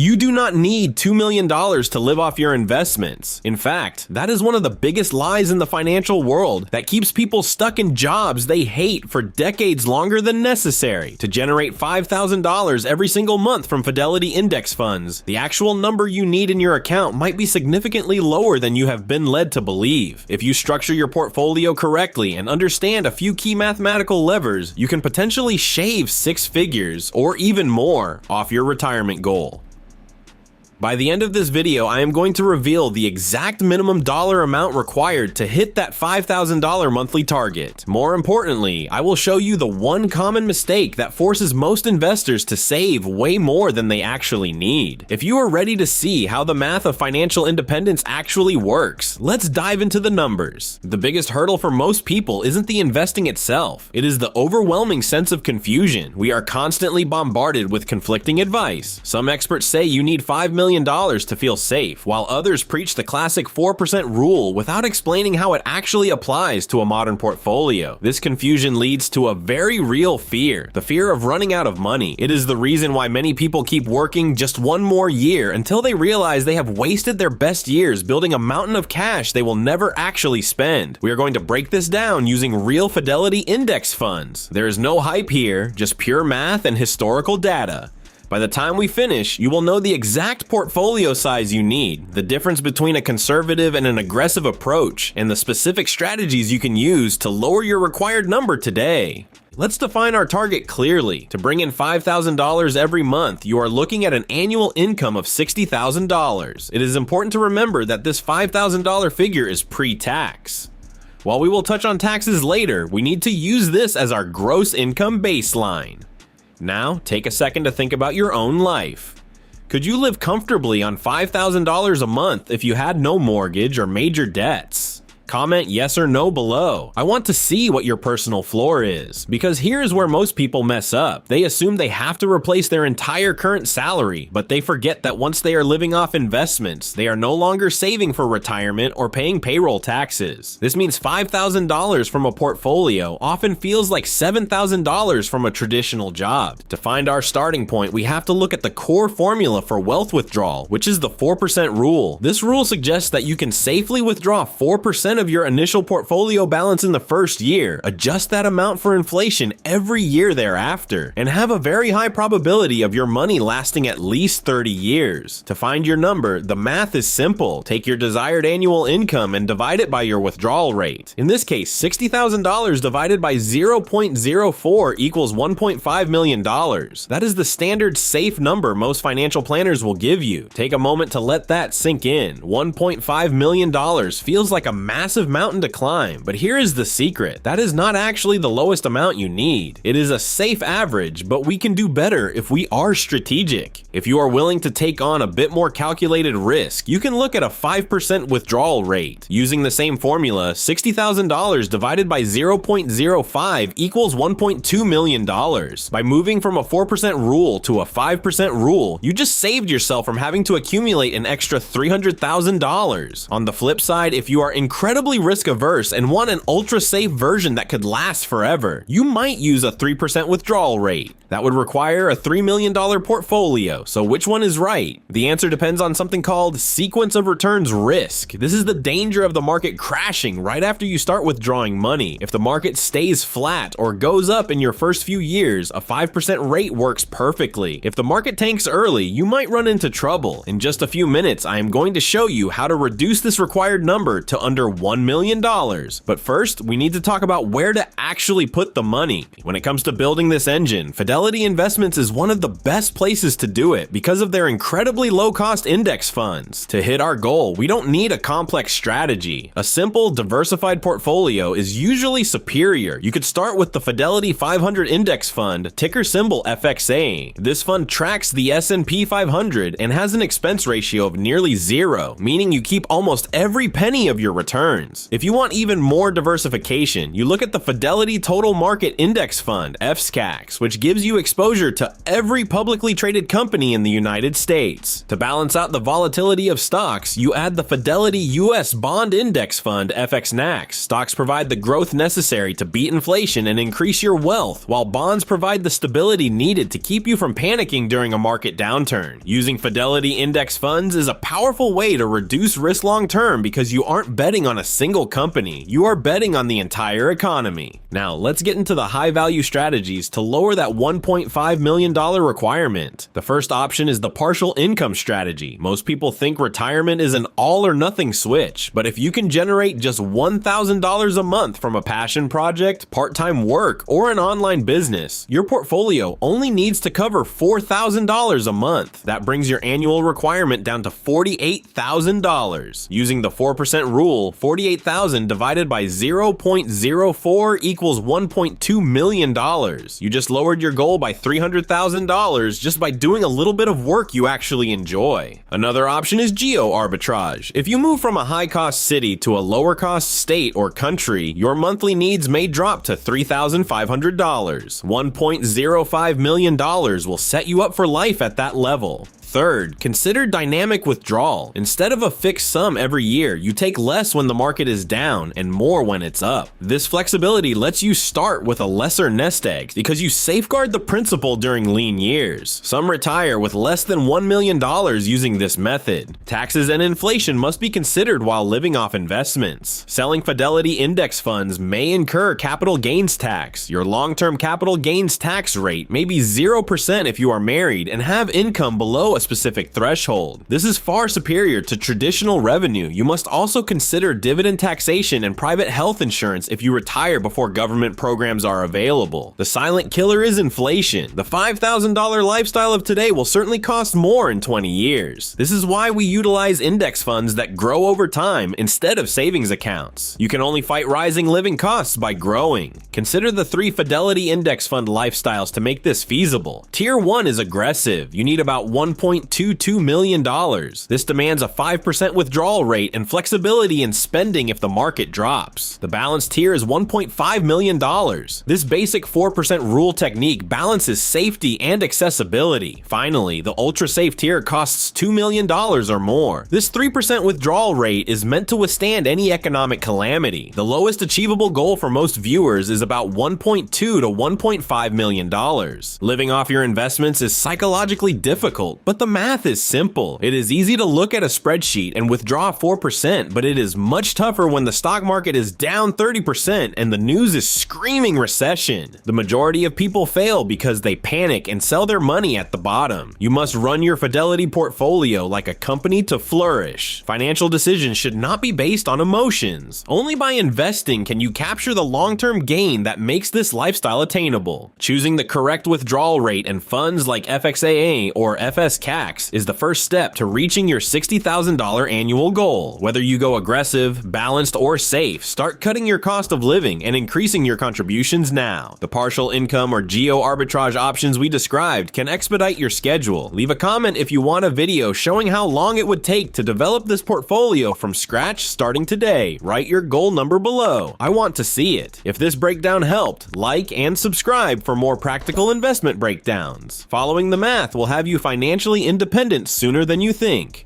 You do not need $2 million to live off your investments. In fact, that is one of the biggest lies in the financial world that keeps people stuck in jobs they hate for decades longer than necessary to generate $5,000 every single month from Fidelity index funds. The actual number you need in your account might be significantly lower than you have been led to believe. If you structure your portfolio correctly and understand a few key mathematical levers, you can potentially shave 6 figures or even more off your retirement goal. By the end of this video, I am going to reveal the exact minimum dollar amount required to hit that $5,000 monthly target. More importantly, I will show you the one common mistake that forces most investors to save way more than they actually need. If you are ready to see how the math of financial independence actually works, let's dive into the numbers. The biggest hurdle for most people isn't the investing itself. It is the overwhelming sense of confusion. We are constantly bombarded with conflicting advice. Some experts say you need $5 million to feel safe, while others preach the classic 4% rule without explaining how it actually applies to a modern portfolio. This confusion leads to a very real fear, the fear of running out of money. It is the reason why many people keep working just one more year until they realize they have wasted their best years building a mountain of cash they will never actually spend. We are going to break this down using real Fidelity index funds. There is no hype here, just pure math and historical data. By the time we finish, you will know the exact portfolio size you need, the difference between a conservative and an aggressive approach, and the specific strategies you can use to lower your required number today. Let's define our target clearly. To bring in $5,000 every month, you are looking at an annual income of $60,000. It is important to remember that this $5,000 figure is pre-tax. While we will touch on taxes later, we need to use this as our gross income baseline. Now, take a second to think about your own life. Could you live comfortably on $5,000 a month if you had no mortgage or major debts? Comment yes or no below. I want to see what your personal floor is, because here is where most people mess up. They assume they have to replace their entire current salary, but they forget that once they are living off investments, they are no longer saving for retirement or paying payroll taxes. This means $5,000 from a portfolio often feels like $7,000 from a traditional job. To find our starting point, we have to look at the core formula for wealth withdrawal, which is the 4% rule. This rule suggests that you can safely withdraw 4% of your initial portfolio balance in the first year, adjust that amount for inflation every year thereafter, and have a very high probability of your money lasting at least 30 years. To find your number, the math is simple. Take your desired annual income and divide it by your withdrawal rate. In this case, $60,000 divided by 0.04 equals $1.5 million. That is the standard safe number most financial planners will give you. Take a moment to let that sink in. $1.5 million feels like a massive mountain to climb, but here is the secret. That is not actually the lowest amount you need. It is a safe average, but we can do better if we are strategic. If you are willing to take on a bit more calculated risk, you can look at a 5% withdrawal rate. Using the same formula, $60,000 divided by 0.05 equals $1.2 million. By moving from a 4% rule to a 5% rule, you just saved yourself from having to accumulate an extra $300,000. On the flip side, if you are incredibly risk averse and want an ultra safe version that could last forever, you might use a 3% withdrawal rate. That would require a $3 million portfolio, so which one is right? The answer depends on something called sequence of returns risk. This is the danger of the market crashing right after you start withdrawing money. If the market stays flat or goes up in your first few years, a 5% rate works perfectly. If the market tanks early, you might run into trouble. In just a few minutes, I am going to show you how to reduce this required number to under $1 million. But first, we need to talk about where to actually put the money. When it comes to building this engine, Fidelity Investments is one of the best places to do it because of their incredibly low-cost index funds. To hit our goal, we don't need a complex strategy. A simple, diversified portfolio is usually superior. You could start with the Fidelity 500 Index Fund, ticker symbol FXA. This fund tracks the S&P 500 and has an expense ratio of nearly 0, meaning you keep almost every penny of your return. returns. If you want even more diversification, you look at the Fidelity Total Market Index Fund, FSCAX, which gives you exposure to every publicly traded company in the United States. To balance out the volatility of stocks, you add the Fidelity US Bond Index Fund, FXNAX. Stocks provide the growth necessary to beat inflation and increase your wealth, while bonds provide the stability needed to keep you from panicking during a market downturn. Using Fidelity Index funds is a powerful way to reduce risk long term because you aren't betting on a single company, you are betting on the entire economy. Now, let's get into the high value strategies to lower that $1.5 million requirement. The first option is the partial income strategy. Most people think retirement is an all or nothing switch, but if you can generate just $1,000 a month from a passion project, part-time work, or an online business, your portfolio only needs to cover $4,000 a month. That brings your annual requirement down to $48,000. Using the 4% rule, 48,000 divided by 0.04 equals $1.2 million. You just lowered your goal by $300,000 just by doing a little bit of work you actually enjoy. Another option is geo arbitrage. If you move from a high-cost city to a lower-cost state or country, your monthly needs may drop to $3,500. $1.05 million will set you up for life at that level. Third, consider dynamic withdrawal. Instead of a fixed sum every year, you take less when the market is down and more when it's up. This flexibility lets you start with a lesser nest egg because you safeguard the principal during lean years. Some retire with less than $1 million using this method. Taxes and inflation must be considered while living off investments. Selling Fidelity index funds may incur capital gains tax. Your long-term capital gains tax rate may be 0% if you are married and have income below a specific threshold. This is far superior to traditional revenue. You must also consider dividend taxation and private health insurance if you retire before government programs are available. The silent killer is inflation. The $5,000 lifestyle of today will certainly cost more in 20 years. This is why we utilize index funds that grow over time instead of savings accounts. You can only fight rising living costs by growing. Consider the 3 Fidelity index fund lifestyles to make this feasible. Tier 1 is aggressive. You need about $1.22 million. This demands a 5% withdrawal rate and flexibility in spending if the market drops. The balanced tier is $1.5 million. This basic 4% rule technique balances safety and accessibility. Finally, the ultra-safe tier costs $2 million or more. This 3% withdrawal rate is meant to withstand any economic calamity. The lowest achievable goal for most viewers is about $1.2 to $1.5 million. Living off your investments is psychologically difficult, but the math is simple. It is easy to look at a spreadsheet and withdraw 4%, but it is much tougher when the stock market is down 30% and the news is screaming recession. The majority of people fail because they panic and sell their money at the bottom. You must run your Fidelity portfolio like a company to flourish. Financial decisions should not be based on emotions. Only by investing can you capture the long-term gain that makes this lifestyle attainable. Choosing the correct withdrawal rate and funds like FXAA or FSCAX is the first step to reaching your $60,000 annual goal. Whether you go aggressive, balanced, or safe, start cutting your cost of living and increasing your contributions now. The partial income or geo arbitrage options we described can expedite your schedule. Leave a comment if you want a video showing how long it would take to develop this portfolio from scratch starting today. Write your goal number below. I want to see it. If this breakdown helped, like and subscribe for more practical investment breakdowns. Following the math will have you financially independent sooner than you think.